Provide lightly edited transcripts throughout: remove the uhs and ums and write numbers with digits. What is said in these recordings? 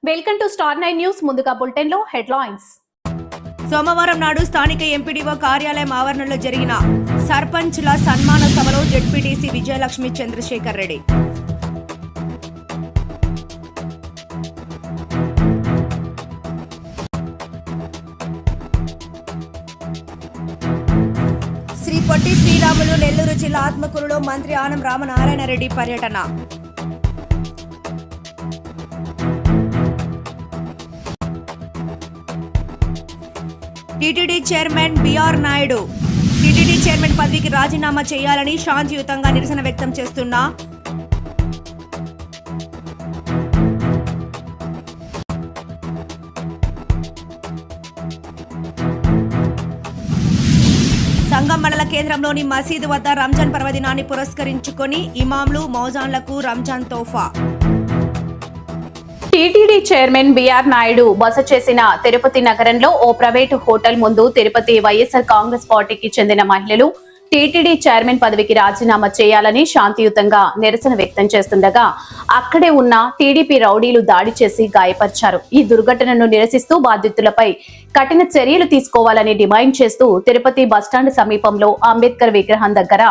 Welcome to star 9 news. ముందుగా bulletin లో headlines. సోమవారం నాడు స్థానిక ఎంపీడీఓ కార్యాలయం ఆవరణలో జరిగిన సర్పంచ్ల సన్మాన సభలో జెడ్పీటీసీ విజయలక్ష్మి చంద్రశేఖర్ రెడ్డి, శ్రీ పొట్టి శ్రీరాములు నెల్లూరు జిల్లా ఆత్మకూరులో మంత్రి ఆనం రామనారాయణ రెడ్డి పర్యటన, TTD chairman BR Naidu TTD chairman పదవికి రాజీనామా చేయాలని శాంతియుతంగా నిరసన వ్యక్తం చేస్తున్న సంగం మండల కేంద్రంలోని మసీదు వద్ద రంజాన్ పర్వదినాన్ని పురస్కరించుకొని ఇమాంలు మౌజాన్లకు రంజాన్ తోఫా. టీటీడీ చైర్మన్ బిఆర్ నాయుడు బస చేసిన తిరుపతి నగరంలో ఓ ప్రైవేటు హోటల్ ముందు తిరుపతి వైఎస్ఆర్ కాంగ్రెస్ పార్టీకి చెందిన మహిళలు టీటీడీ చైర్మన్ పదవికి రాజీనామా చేయాలని శాంతియుతంగా నిరసన వ్యక్తం చేస్తుండగా అక్కడే ఉన్న టీడీపీ రౌడీలు దాడి చేసి గాయపరిచారు. ఈ దుర్ఘటనను నిరసిస్తూ బాధితులపై కఠిన చర్యలు తీసుకోవాలని డిమాండ్ చేస్తూ తిరుపతి బస్టాండ్ సమీపంలో అంబేద్కర్ విగ్రహం దగ్గర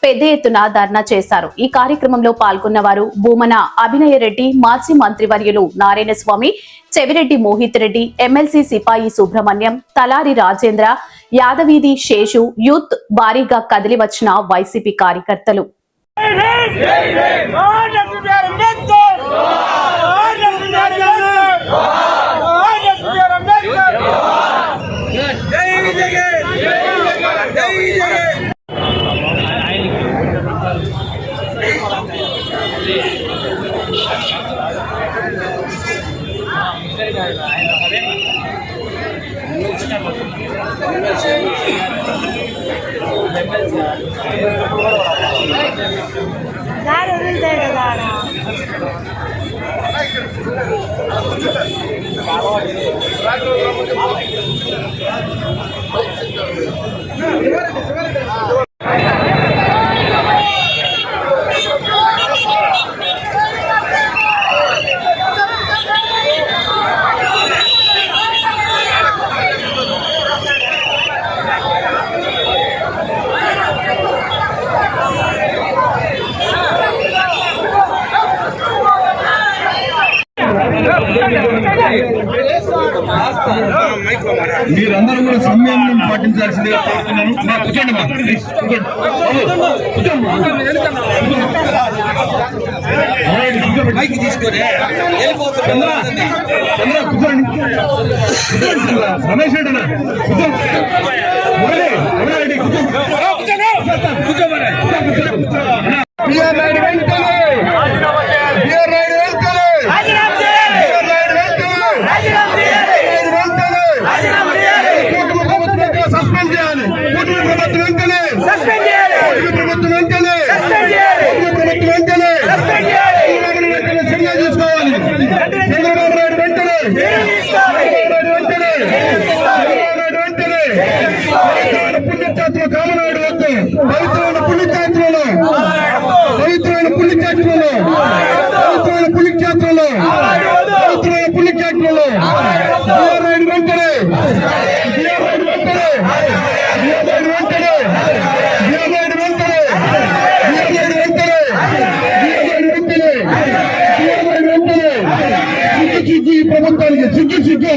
పెద్ద ఎత్తున ధర్నా చేశారు. ఈ కార్యక్రమంలో పాల్గొన్న వారు భూమన అభినయ రెడ్డి, మాజీ మంత్రివర్యులు నారాయణ స్వామి, చెవిరెడ్డి మోహిత్ రెడ్డి, ఎమ్మెల్సీ సిపాయి సుబ్రహ్మణ్యం, తలారి రాజేంద్ర, యాదవీధి శేషు, యూత్ భారీగా కదిలి వచ్చిన వైసీపీ కార్యకర్తలు. మీరందరూ కూడా సంయమనం పాటించాల్సిందిగా కోరుతున్నాను. తీసుకొని రమేష్ రెడ్డి సస్పెండ్ చేయాలి. ప్రభుత్వం వెంటనే ప్రభుత్వం వెంటనే చర్యలు తీసుకోవాలి. చంద్రబాబు నాయుడు వెంటనే పుణ్యక్షేత్రం కామనాయుడు వద్దు. పవిత్రమైన పుణ్యక్షేత్రంలో పవిత్రమైన పుణ్యక్షేత్రంలో పవిత్రమైన పుణ్యక్షేత్రంలో పవిత్రమైన పుణ్యక్షేత్రంలో నాయుడు వెంటనే సిగ్గు ఈ ప్రభుత్వానికి సిగ్గు సిగ్గు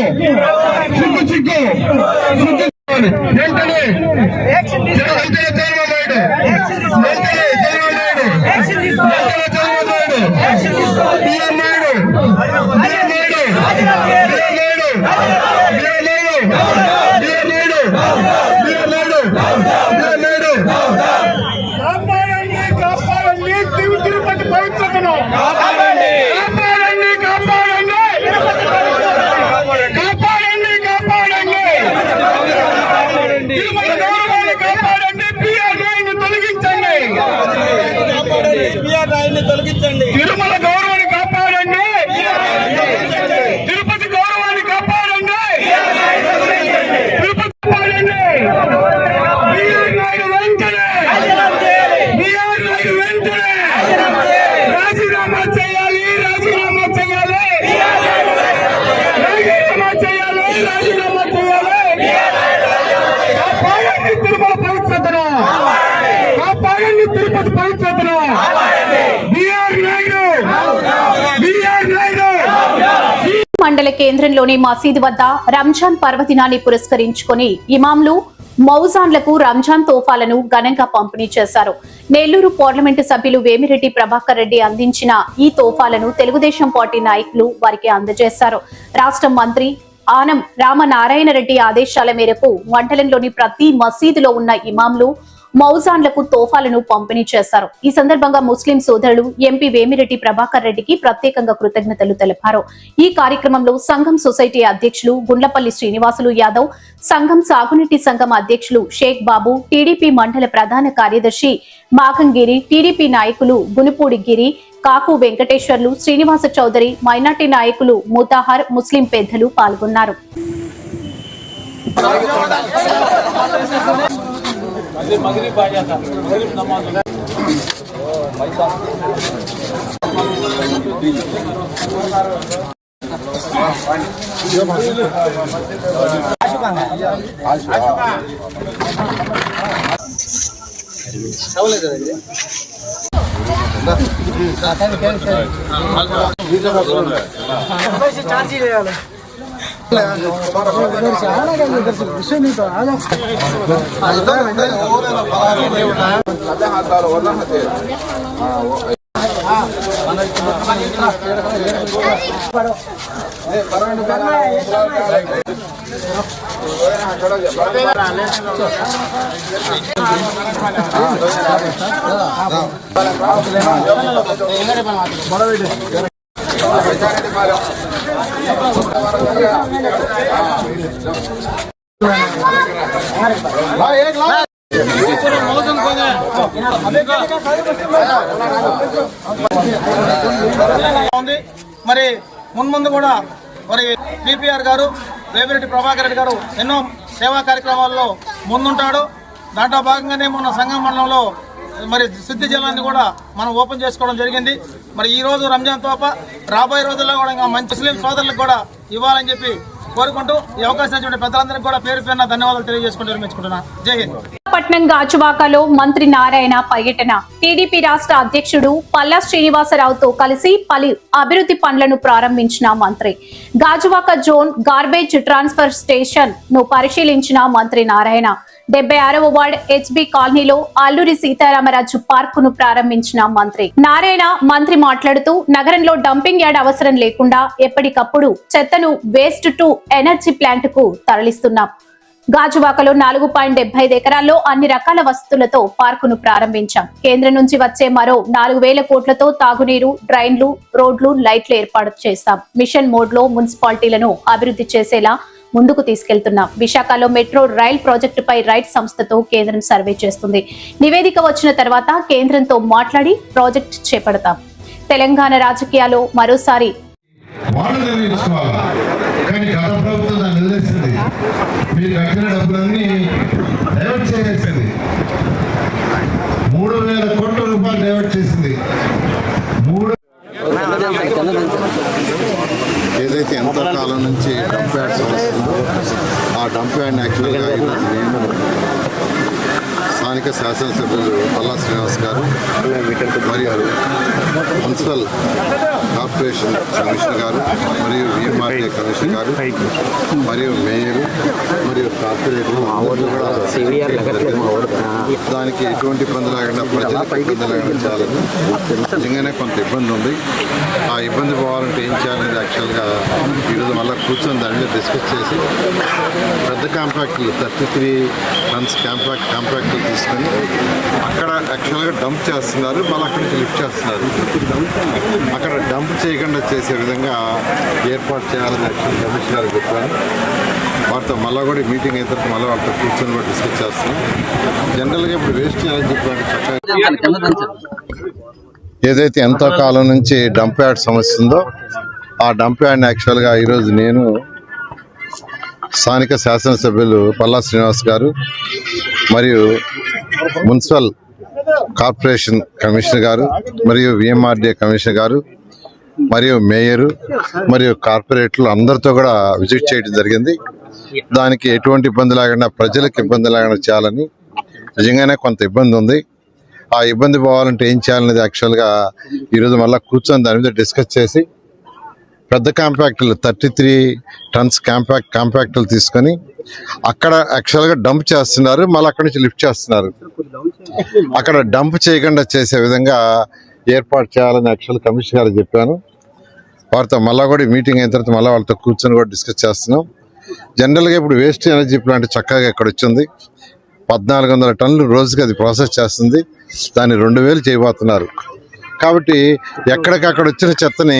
సిగ్గు సిగ్గు సిగ్గు వెంటనే తిరుపతి పవిత్రతను తొలగించండి. తిరుమల గౌరవాన్ని కాపాడండి. తిరుపతి గౌరవాన్ని కాపాడండి. తిరుపతి కాపాడండి. వెంటనే రాజీనామా మండల కేంద్రంలోని మసీదు వద్ద రంజాన్ పర్వదినాన్ని పురస్కరించుకొని ఇమాంలు మౌజాన్లకు రంజాన్ తోఫాలను ఘనంగా పంపిణీ చేశారు. నెల్లూరు పార్లమెంటు సభ్యులు వేమిరెడ్డి ప్రభాకర్ రెడ్డి అందించిన ఈ తోఫాలను తెలుగుదేశం పార్టీ నాయకులు వారికి అందజేశారు. రాష్ట్ర మంత్రి ఆనం రామనారాయణ రెడ్డి ఆదేశాల మేరకు మండలంలోని ప్రతి మసీదులో ఉన్న ఇమాంలు మౌజాన్లకు తోఫాలను పంపిణీ చేశారు. ఈ సందర్భంగా ముస్లిం సోదరులు ఎంపీ వేమిరెడ్డి ప్రభాకర్ రెడ్డికి ప్రత్యేకంగా కృతజ్ఞతలు తెలిపారు. ఈ కార్యక్రమంలో సంఘం సొసైటీ అధ్యక్షులు గుండ్లపల్లి శ్రీనివాసులు యాదవ్, సంఘం సాగునీటి సంఘం అధ్యక్షులు షేక్ బాబు, టీడీపీ మండల ప్రధాన కార్యదర్శి మాగంగిరి, టీడీపీ నాయకులు గునుపూడి గిరి, కాకు వెంకటేశ్వర్లు, శ్రీనివాస చౌదరి, మైనార్టీ నాయకులు ముతాహర్, ముస్లిం పెద్దలు పాల్గొన్నారు. मगरिब आ जाता मगरिब नमाज మరి మున్ముందు కూడా మరి పీపీఆర్ గారు వేమిరెడ్డి ప్రభాకర్ రెడ్డి గారు ఎన్నో సేవా కార్యక్రమాల్లో ముందుంటాడు. దాంట్లో భాగంగానే మొన్న సంఘం మండలంలో మరి సిద్ధి జిల్లాని కూడా మనం ఓపెన్ చేసుకోవడం జరిగింది. మరి ఈ రోజు రంజాన్ తోప రాబోయే రోజుల్లో కూడా ఇంకా మంచి ముస్లిం సోదరులకు కూడా ఇవ్వాలని చెప్పి కోరుకుంటూ ఈ అవకాశం ఇచ్చిన పెద్దలందరికీ కూడా పేరు పేరున ధన్యవాదాలు తెలియజేసుకుంటూ నిర్మించుకుంటున్నా. జై హింద్. పట్నం గాజువాకలో మంత్రి నారాయణ పర్యటన. టీడీపీ రాష్ట్ర అధ్యక్షుడు పల్లా శ్రీనివాసరావుతో కలిసి పలు అభివృద్ధి పనులను ప్రారంభించిన మంత్రి. Gajuwaka zone garbage transfer station ను పరిశీలించిన మంత్రి నారాయణ. 76వ వార్డ్ హెచ్బి కాలనీలో అల్లూరి సీతారామరాజు పార్కు ను ప్రారంభించిన మంత్రి నారాయణ. మంత్రి మాట్లాడుతూ నగరంలో డంపింగ్ యార్డ్ అవసరం లేకుండా ఎప్పటికప్పుడు చెత్తను వేస్ట్ టు ఎనర్జీ ప్లాంట్ కు తరలిస్తున్నాం. గాజువాకలో 4.75 ఎకరాల్లో అన్ని రకాల వసతులతో పార్కును ప్రారంభించాం. కేంద్రం నుంచి వచ్చే మరో 4,000 కోట్లతో తాగునీరు, డ్రైన్లు, రోడ్లు, లైట్లు ఏర్పాటు చేస్తాం. మిషన్ మోడ్ లో మున్సిపాలిటీలను అభివృద్ధి చేసేలా ముందుకు తీసుకెళ్తున్నాం. విశాఖలో మెట్రో రైల్ ప్రాజెక్టుపై రైట్ సంస్థతో కేంద్రం సర్వే చేస్తుంది. నివేదిక వచ్చిన తర్వాత కేంద్రంతో మాట్లాడి ప్రాజెక్ట్ చేపడతాం. తెలంగాణ రాజకీయాల్లో మరోసారి మీరు కట్టిన డబ్బులన్నీ డైవర్ట్ చేసేసింది. 3,000 కోట్ల రూపాయలు డైవర్ట్ చేసింది. ఏదైతే ఎంతో కాలం నుంచి డంప్ యార్డ్స్ వస్తుందో ఆ డంప్ యార్డ్ని యాక్చువల్గా నేను స్థానిక శాసనసభ్యులు పల్లా శ్రీనివాస్ గారు మరియు మున్సిపల్ కార్పొరేషన్ కమిషనర్ గారు మరియు విఎంఆర్టీ కమిషనర్ గారు మరియు మేయర్ మరియు కార్పొరేటర్ కూడా దానికి ఎటువంటి ఇబ్బంది లేకుండా ప్రజలకు ఇబ్బంది లేకుండా చేయాలని నిజంగానే కొంత ఇబ్బంది ఉంది. ఆ ఇబ్బంది పోవాలంటే ఏం చేయాలనేది యాక్చువల్గా ఈరోజు మళ్ళీ కూర్చొని దాని మీద డిస్కస్ చేసి పెద్ద కాంపాక్ట్లు 33 టన్స్ కాంపాక్ట్లు తీసుకొని అక్కడ యాక్చువల్గా డంప్ చేస్తున్నారు, మళ్ళీ అక్కడి నుంచి లిఫ్ట్ చేస్తున్నారు. అక్కడ డంప్ చేయకుండా చేసే విధంగా ఏర్పాటు చేయాలని యాక్చువల్ కమిషనర్ చెప్పాను. వారితో మళ్ళీ కూడా మీటింగ్ అయిన తర్వాత మళ్ళీ వాళ్ళతో కూర్చొని కూడా డిస్కస్ చేస్తున్నాం. జనరల్గా ఇప్పుడు వేస్ట్ చేయాలని చెప్పాను. చక్కగా ఏదైతే ఎంతో కాలం నుంచి డంప్ యార్డ్ సమస్య ఉందో ఆ డంప్ యార్డ్ని యాక్చువల్గా ఈరోజు నేను స్థానిక శాసనసభ్యులు పల్లా శ్రీనివాస్ గారు మరియు మున్సిపల్ కార్పొరేషన్ కమిషనర్ గారు మరియు విఎంఆర్డీఏ కమిషనర్ గారు మరియు మేయరు మరియు కార్పొరేటర్లు అందరితో కూడా విజిట్ చేయడం జరిగింది. దానికి ఎటువంటి ఇబ్బంది లేకుండా ప్రజలకు ఇబ్బంది లేకుండా చేయాలని నిజంగానే కొంత ఇబ్బంది ఉంది. ఆ ఇబ్బంది పోవాలంటే ఏం చేయాలనేది యాక్చువల్గా ఈరోజు మళ్ళీ కూర్చొని దాని మీద డిస్కస్ చేసి పెద్ద కాంపాక్టులు 33 టన్స్ కాంపాక్టులు తీసుకొని అక్కడ యాక్చువల్గా డంప్ చేస్తున్నారు, మళ్ళీ అక్కడి నుంచి లిఫ్ట్ చేస్తున్నారు. అక్కడ డంప్ చేయకుండా చేసే విధంగా ఏర్పాటు చేయాలని యాక్చువల్ కమిషనర్ గారు చెప్పాను. వారితో మళ్ళీ కూడా మీటింగ్ అయిన తర్వాత మళ్ళీ వాళ్ళతో కూర్చొని కూడా డిస్కస్ చేస్తున్నాం. జనరల్గా ఇప్పుడు వేస్ట్ ఎనర్జీ ప్లాంట్ చక్కగా ఇక్కడ వచ్చింది, 1400 టన్నులు రోజుకి అది ప్రాసెస్ చేస్తుంది. దాన్ని 2000 చేయబోతున్నారు. కాబట్టి ఎక్కడికక్కడ వచ్చిన చెత్తని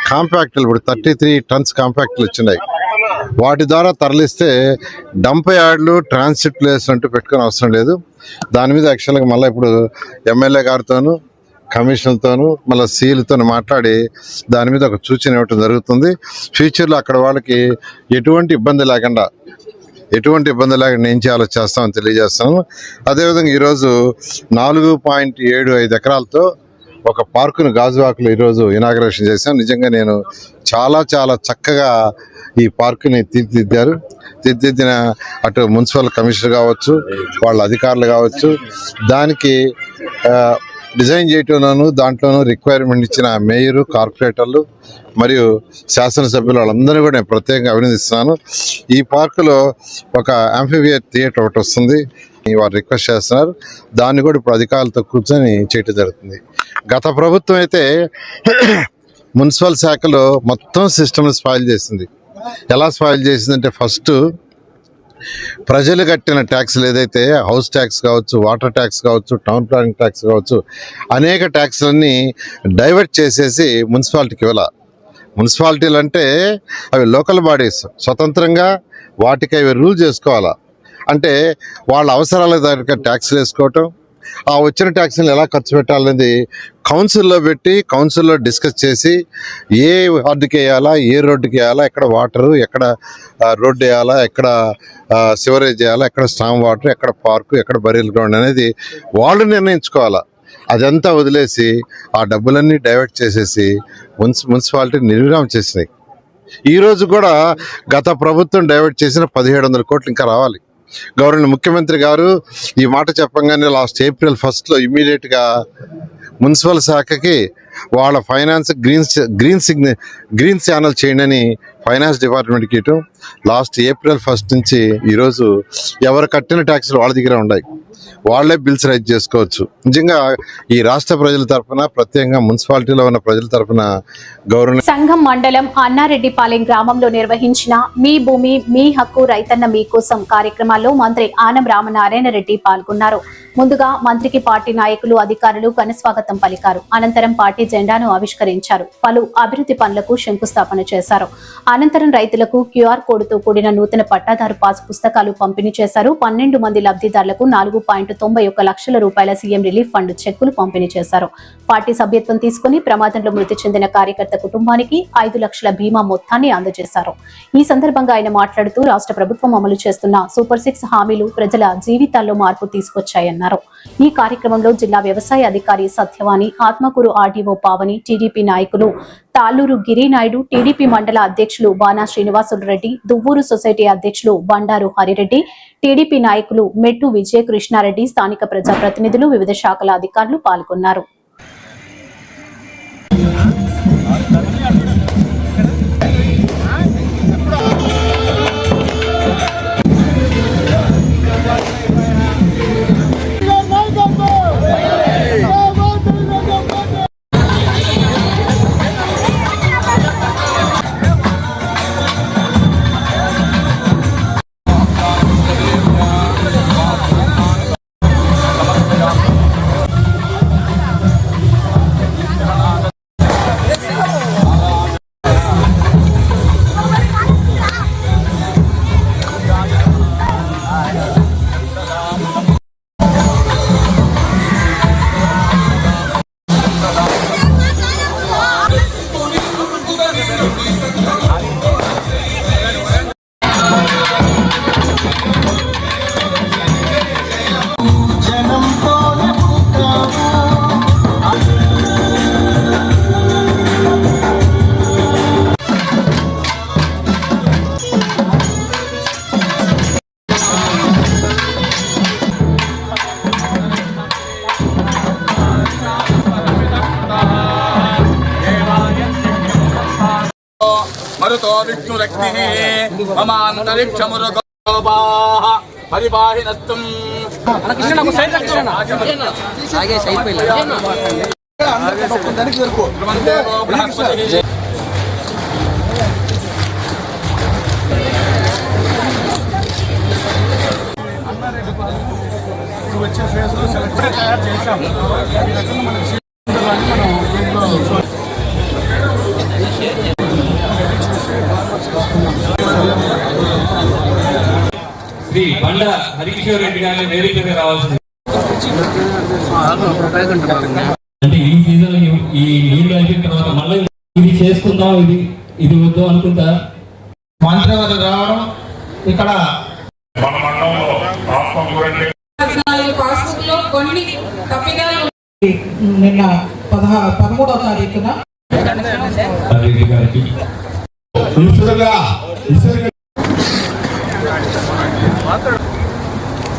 కాంపాక్టులు ఇప్పుడు 33 టన్స్ కాంపాక్టులు వచ్చినాయి. వాటి ద్వారా తరలిస్తే డంప్ యార్డ్లు ట్రాన్సిట్ ప్లేస్ అంటూ పెట్టుకునే అవసరం లేదు. దాని మీద యాక్చువల్గా మళ్ళీ ఇప్పుడు ఎమ్మెల్యే గారితోనూ కమిషన్తోనూ మళ్ళీ సీలతో మాట్లాడి దాని మీద ఒక సూచన ఇవ్వటం జరుగుతుంది. ఫ్యూచర్లో అక్కడ వాళ్ళకి ఎటువంటి ఇబ్బంది లేకుండా ఏం చేయాలో చేస్తామని తెలియజేస్తాను. అదేవిధంగా ఈరోజు 4.75 ఎకరాలతో ఒక పార్కును గాజువాకలో ఈరోజు ఇనాగరేషన్ చేశాను. నిజంగా నేను చాలా చక్కగా ఈ పార్కుని తీర్చిదిద్దిన అటు మున్సిపల్ కమిషనర్ కావచ్చు, వాళ్ళ అధికారులు కావచ్చు, దానికి డిజైన్ చేయటంలోనూ దాంట్లోనూ రిక్వైర్మెంట్ ఇచ్చిన మేయరు, కార్పొరేటర్లు మరియు శాసనసభ్యులు వాళ్ళందరూ కూడా నేను ప్రత్యేకంగా అభినందిస్తున్నాను. ఈ పార్కులో ఒక యాంఫిబియర్ థియేటర్ ఒకటి వస్తుంది, వారు రిక్వెస్ట్ చేస్తున్నారు. దాన్ని కూడా ఇప్పుడు అధికారులతో కూర్చొని చేయటం జరుగుతుంది. గత ప్రభుత్వం అయితే మున్సిపల్ శాఖలో మొత్తం సిస్టమ్ స్పాయిల్ చేసింది. ఎలా స్పాయిల్ చేసిందంటే ఫస్ట్ ప్రజలు కట్టిన ట్యాక్స్లు ఏదైతే హౌస్ ట్యాక్స్ కావచ్చు, వాటర్ ట్యాక్స్ కావచ్చు, టౌన్ ప్లానింగ్ ట్యాక్స్ కావచ్చు, అనేక ట్యాక్స్లన్నీ డైవర్ట్ చేసేసి మున్సిపాలిటీకి ఇవ్వాలి. మున్సిపాలిటీలు అంటే అవి లోకల్ బాడీస్, స్వతంత్రంగా వాటికి అవి రూల్ చేసుకోవాలా. అంటే వాళ్ళ అవసరాల దగ్గర ట్యాక్స్లు వేసుకోవటం, ఆ వచ్చిన ట్యాక్స్ని ఎలా ఖర్చు పెట్టాలనేది కౌన్సిల్లో పెట్టి కౌన్సిల్లో డిస్కస్ చేసి ఏ వార్డుకి వేయాలా, ఏ రోడ్డుకి వేయాలా, ఎక్కడ వాటరు, ఎక్కడ రోడ్డు వేయాలా, ఎక్కడ సివరేజ్ చేయాలా, ఎక్కడ స్టామ్ వాటర్, ఎక్కడ పార్కు, ఎక్కడ బరీల్ గ్రౌండ్ అనేది వాళ్ళు నిర్ణయించుకోవాలా. అదంతా వదిలేసి ఆ డబ్బులన్నీ డైవర్ట్ చేసేసి మున్సిపాలిటీ నిర్విరామం చేసినాయి. ఈరోజు కూడా గత ప్రభుత్వం డైవర్ట్ చేసిన 1700 కోట్లు ఇంకా రావాలి. గవర్నర్ ముఖ్యమంత్రి గారు ఈ మాట చెప్పంగానే లాస్ట్ April 1 ఇమీడియట్గా మున్సిపల్ శాఖకి వాళ్ళ ఫైనాన్స్ గ్రీన్ ఛానల్ చేయండి అని ఫైనాన్స్ డిపార్ట్మెంట్కి ఇవ్వటం. లాస్ట్ April 1 నుంచి ఈరోజు ఎవరు కట్టిన ట్యాక్స్లు వాళ్ళ దగ్గర ఉన్నాయి, వాళ్లే బిల్స్ రైజ్ చేసుకోవచ్చు. నిజంగా ఈ రాష్ట్ర ప్రజల తరఫున, ప్రత్యేకంగా మున్సిపాలిటీలో ఉన్న ప్రజల తరఫున గవర్నర్ సంఘం మండలం అన్నారెడ్డిపాలెం గ్రామంలో నిర్వహించిన మీ భూమి మీ హక్కు రైతన్న మీకోసం కార్యక్రమాల్లో మంత్రి ఆనం రామనారాయణ రెడ్డి పాల్గొన్నారు. ముందుగా మంత్రికి పార్టీ నాయకులు, అధికారులు ఘనస్వాగతం పలికారు. అనంతరం పార్టీ జెండాను ఆవిష్కరించారు. పలు అభివృద్ధి పనులకు శంకుస్థాపన చేశారు. అనంతరం రైతులకు QR కోడ్తో కూడిన నూతన పట్టాదారు పాస్ పుస్తకాలు పంపిణీ చేశారు. 12 మంది లబ్ధిదారులకు 4.91 లక్షల రూపాయల సీఎం రిలీఫ్ ఫండ్ చెక్కులు పంపిణీ చేశారు. పార్టీ సభ్యత్వం తీసుకుని ప్రమాదంలో మృతి చెందిన కార్యకర్త కుటుంబానికి 5 లక్షల బీమా మొత్తాన్ని అందజేశారు. ఈ సందర్భంగా ఆయన మాట్లాడుతూ రాష్ట్ర ప్రభుత్వం అమలు చేస్తున్న సూపర్ 6 హామీలు ప్రజల జీవితాల్లో మార్పు తీసుకొచ్చాయన్నారు. ఈ కార్యక్రమంలో జిల్లా వ్యవసాయ అధికారి సత్యవాణి, ఆత్మకూరు ఆర్డీఓ పావని, టీడీపీ నాయకులు తాళ్ళూరు గిరినాయుడు, టీడీపీ మండల అధ్యక్షులు బానా శ్రీనివాసులు రెడ్డి, దువ్వూరు సొసైటీ అధ్యక్షులు బండారు హరిరెడ్డి, టీడీపీ నాయకులు మెట్టు విజయ కృష్ణారెడ్డి, స్థానిక ప్రజాప్రతినిధులు, వివిధ శాఖల అధికారులు పాల్గొన్నారు. మరుతో విష్ణురక్తిః మమ అంతరిక్షమురుగోపాః పరిపాహినస్తం వచ్చే ఫేజ్లో సెలెక్ట్ తయారు చేశాం. శ్రీ బండ హరికిషోర్ రెడ్డి గారిని వేదికగా రావాల్సింది. అంటే ఈ సీజన్ ఈ నీళ్ళు అయిపోయిన తర్వాత మళ్ళీ ఇది చేసుకుందాం, ఇది వద్దు అనుకుంటా మంత్రివర్గం రావడం ఇక్కడ పాస్బుక్ లో కొన్ని తప్పిదాలు నిన్న 13వ తారీఖున రెడ్డి గారికి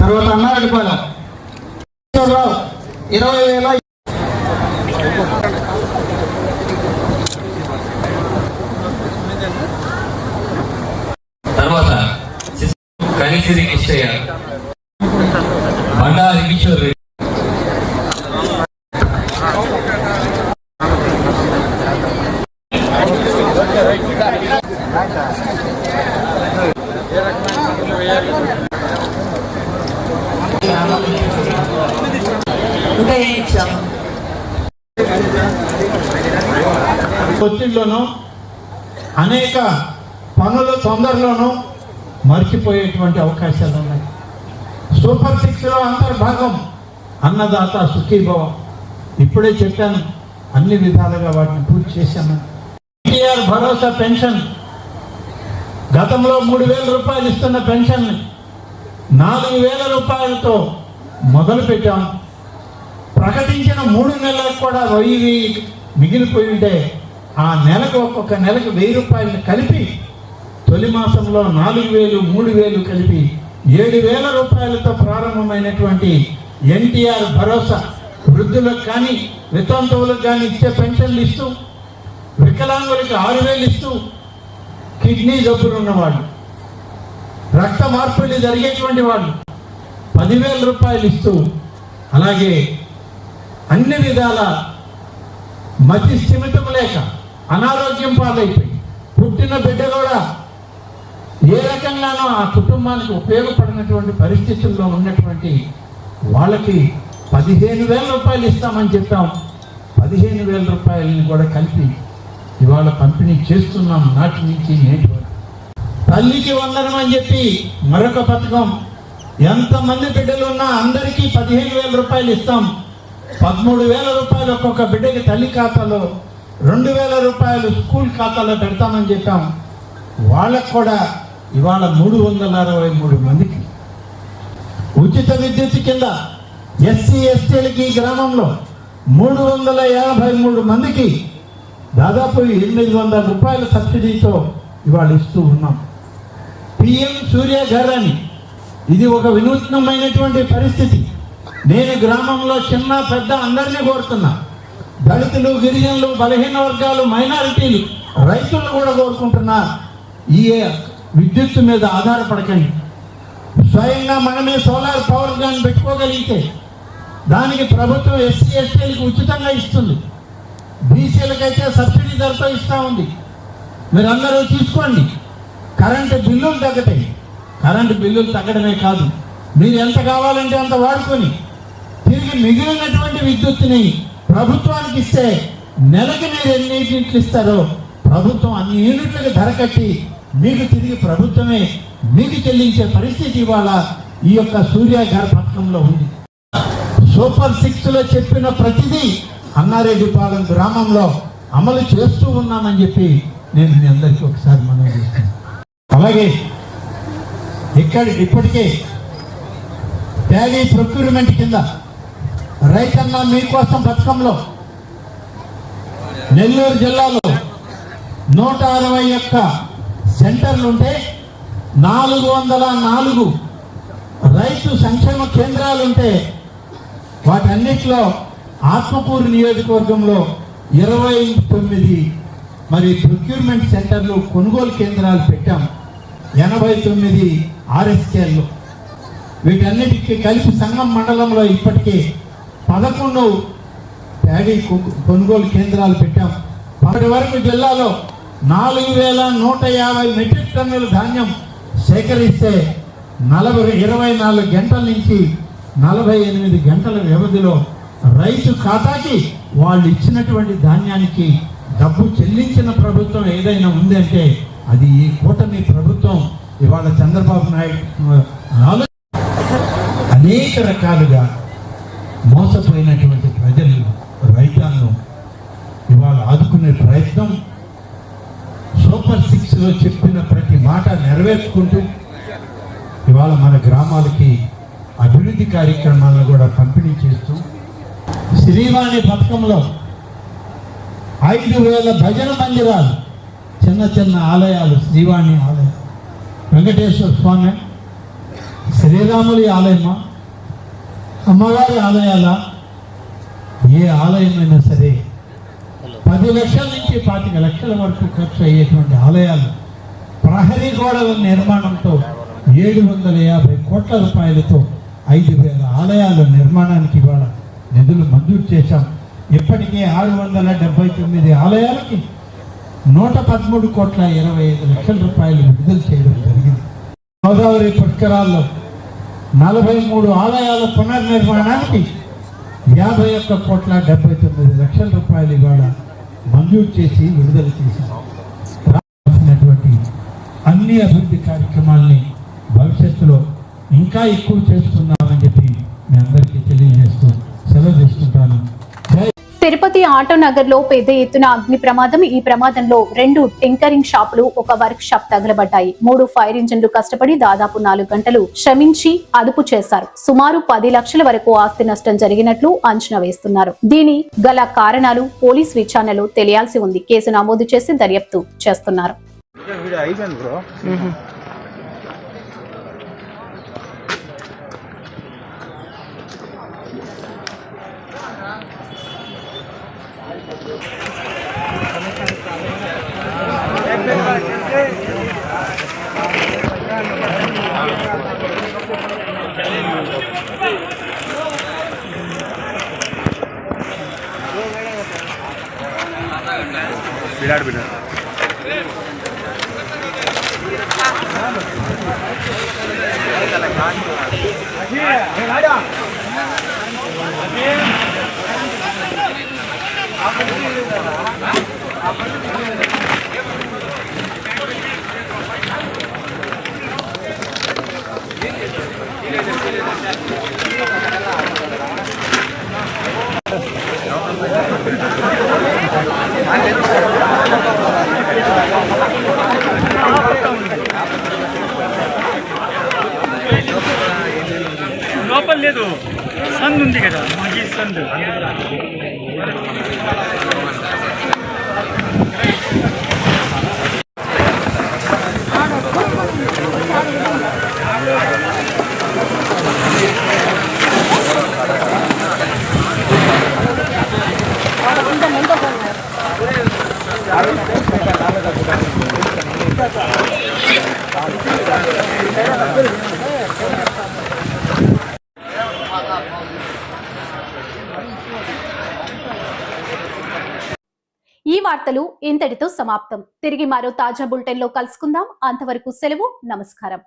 తర్వాత అన్నారెడ్డిపాలెం 20,000. తర్వాత కనిసిరి కిష్టయ్య, బండ హరికిషోర్ రెడ్డి, ఒత్తిడిలోనూ అనేక పనుల తొందరలోనూ మర్చిపోయేటువంటి అవకాశాలు ఉన్నాయి. సూపర్ 6లో అంతర్భాగం అన్నదాత సుఖీభవం. ఇప్పుడే చెప్పాను, అన్ని విధాలుగా వాటిని పూర్తి చేశాను. ఎన్టీఆర్ భరోసా పెన్షన్ గతంలో 3,000 రూపాయలు ఇస్తున్న పెన్షన్ని 4,000 రూపాయలతో మొదలు పెట్టాం. ప్రకటించిన 3 నెలలకు కూడా 1,000 మిగిలిపోయి ఉంటే ఆ నెలకు ఒక్కొక్క నెలకు 1,000 రూపాయలు కలిపి తొలి మాసంలో 4,000, 3,000 కలిపి 7,000 రూపాయలతో ప్రారంభమైనటువంటి ఎన్టీఆర్ భరోసా వృద్ధులకు కానీ వితంతువులకు కానీ ఇచ్చే పెన్షన్లు ఇస్తూ, వికలాంగులకు 6,000 ఇస్తూ, కిడ్నీ జబ్బులు ఉన్నవాళ్ళు, రక్త మార్పిడి జరిగేటువంటి వాళ్ళు 10,000 రూపాయలు ఇస్తూ, అలాగే అన్ని విధాల మతి స్థిమితం లేక అనారోగ్యం పాలైపోయి పుట్టిన బిడ్డ కూడా ఏ రకంగానో ఆ కుటుంబానికి ఉపయోగపడినటువంటి పరిస్థితుల్లో ఉన్నటువంటి వాళ్ళకి 15,000 రూపాయలు ఇస్తామని చెప్పాం. 15,000 రూపాయలని కూడా కలిపి ఇవాళ పంపిణీ చేస్తున్నాం. నాటి నుంచి నేటి వరకు తల్లికి వందనం అని చెప్పి మరొక పథకం. ఎంతమంది బిడ్డలు ఉన్నా అందరికీ 15,000 రూపాయలు ఇస్తాం. 13,000 రూపాయలు ఒక్కొక్క బిడ్డకి తల్లి ఖాతాలో, 2,000 రూపాయలు స్కూల్ ఖాతాలో పెడతామని చెప్పాం. వాళ్ళకు కూడా ఇవాళ 363 మందికి ఉచిత విద్యుత్ కింద ఎస్సీ ఎస్టీలకి గ్రామంలో 353 మందికి దాదాపు 800 రూపాయల సబ్సిడీతో ఇవాళ ఇస్తూ ఉన్నాం. పిఎం సూర్యఘర్ అని ఇది ఒక వినూత్నమైనటువంటి పరిస్థితి. నేను గ్రామంలో చిన్న పెద్ద అందరినీ కోరుతున్నా, దళితులు, గిరిజనులు, బలహీన వర్గాలు, మైనారిటీలు, రైతులు కూడా కోరుకుంటున్నా, ఈ విద్యుత్ మీద ఆధారపడకండి. స్వయంగా మనమే సోలార్ పవర్ కానీ పెట్టుకోగలిగితే దానికి ప్రభుత్వం ఎస్సీ ఎస్టీలకు ఉచితంగా ఇస్తుంది. బీసీలకైతే సబ్సిడీ ధరతో ఇస్తూ ఉంది. మీరందరూ తీసుకోండి. కరెంటు బిల్లులు తగ్గతాయి. కరెంటు బిల్లులు తగ్గడమే కాదు, మీరు ఎంత కావాలంటే అంత వాడుకొని తిరిగి మిగిలినటువంటి విద్యుత్తుని ప్రభుత్వానికి ఇస్తే నెలకి మీరు ఎన్ని యూనిట్లు ఇస్తారో ప్రభుత్వం అన్ని యూనిట్లకు ధర కట్టి మీకు తిరిగి ప్రభుత్వమే మీకు చెల్లించే పరిస్థితి ఇవాళ ఈ యొక్క సూర్యఘర్ పథకంలో ఉంది. సూపర్ 6లో చెప్పిన ప్రతిదీ అన్నారెడ్డిపాలెం గ్రామంలో అమలు చేస్తూ ఉన్నామని చెప్పి నేను మీ అందరికీ ఒకసారి మనం చేస్తాను. అలాగే ఇప్పటికే ప్యాడీ ప్రొక్యూర్మెంట్ కింద రైతన్న మీకోసం పథకంలో నెల్లూరు జిల్లాలో 161 సెంటర్లు ఉంటే 404 రైతు సంక్షేమ కేంద్రాలుంటే వాటన్నిటిలో ఆత్మకూరు నియోజకవర్గంలో 29 మరి ప్రొక్యూర్మెంట్ సెంటర్లు కొనుగోలు కేంద్రాలు పెట్టాం 89 RSKలు. వీటన్నిటికీ కలిపి సంగం మండలంలో ఇప్పటికే 11 ప్యాడీ కొనుగోలు కేంద్రాలు పెట్టాం. అప్పటి వరకు జిల్లాలో 4150 మెట్రిక్ టన్నుల ధాన్యం సేకరిస్తే 24 గంటల నుంచి 48 గంటల వ్యవధిలో రైతు ఖాతాకి వాళ్ళు ఇచ్చినటువంటి ధాన్యానికి డబ్బు చెల్లించిన ప్రభుత్వం ఏదైనా ఉందంటే అది ఈ కూటమి ప్రభుత్వం. ఇవాళ చంద్రబాబు నాయుడు అనేక రకాలుగా మోసపోయినటువంటి ప్రజలు రైతాంగం ఇవాళ ఆదుకునే ప్రయత్నం సూపర్ 6లో చెప్పిన ప్రతి మాట నెరవేర్చుకుంటూ ఇవాళ మన గ్రామాలకి అభివృద్ధి కార్యక్రమాలను కూడా పంపిణీ చేస్తూ శ్రీవాణి పథకంలో 5000 భజన మందిరాలు, చిన్న చిన్న ఆలయాలు, శ్రీవాణి ఆలయం, వెంకటేశ్వర స్వామి, శ్రీరాములి ఆలయమా, అమ్మవారి ఆలయాల, ఏ ఆలయమైనా సరే 10 లక్షల నుంచి 25 లక్షల వరకు ఖర్చు అయ్యేటువంటి ఆలయాలు ప్రహరీ గోడల నిర్మాణంతో 750 కోట్ల రూపాయలతో 5000 ఆలయాల నిర్మాణానికి ఇవాళ నిధులు మంజూరు చేశాం. ఇప్పటికే 679 ఆలయాలకి 113 కోట్ల 25 లక్షల రూపాయలు విడుదల చేయడం జరిగింది. గోదావరి పుష్కరాల్లో 43 ఆలయాల పునర్నిర్మాణానికి 51 కోట్ల 79 లక్షల రూపాయలు ఇవాళ మంజూరు చేసి విడుదల చేశాం. రావాల్సినటువంటి అన్ని అభివృద్ధి కార్యక్రమాల్ని భవిష్యత్తులో ఇంకా ఎక్కువ చేసుకుందామని చెప్పి మీ అందరికీ తెలియజేస్తూ సెలవు తీసుకుంటాను. తిరుపతి ఆటో నగర్ లో పెద్ద ఎత్తున అగ్ని ప్రమాదం. ఈ ప్రమాదంలో 2 టింకరింగ్ షాపులు, ఒక వర్క్ షాప్ తగలబడ్డాయి. 3 ఫైర్ ఇంజన్లు కష్టపడి దాదాపు 4 గంటలు శ్రమించి అదుపు చేశారు. సుమారు 10 లక్షల వరకు ఆస్తి నష్టం జరిగినట్లు అంచనా వేస్తున్నారు. దీని గల కారణాలు పోలీస్ విచారణలో తెలియాల్సి ఉంది. కేసు నమోదు చేసి దర్యాప్తు చేస్తున్నారు. లోపల లేదు, సందు ఉంది కదా, మాకు సందు. ఈ వార్తలు ఇంతటితో సమాప్తం. తిరిగి మరో తాజా బులెటిన్ లో కలుసుకుందాం. అంతవరకు సెలవు. నమస్కారం.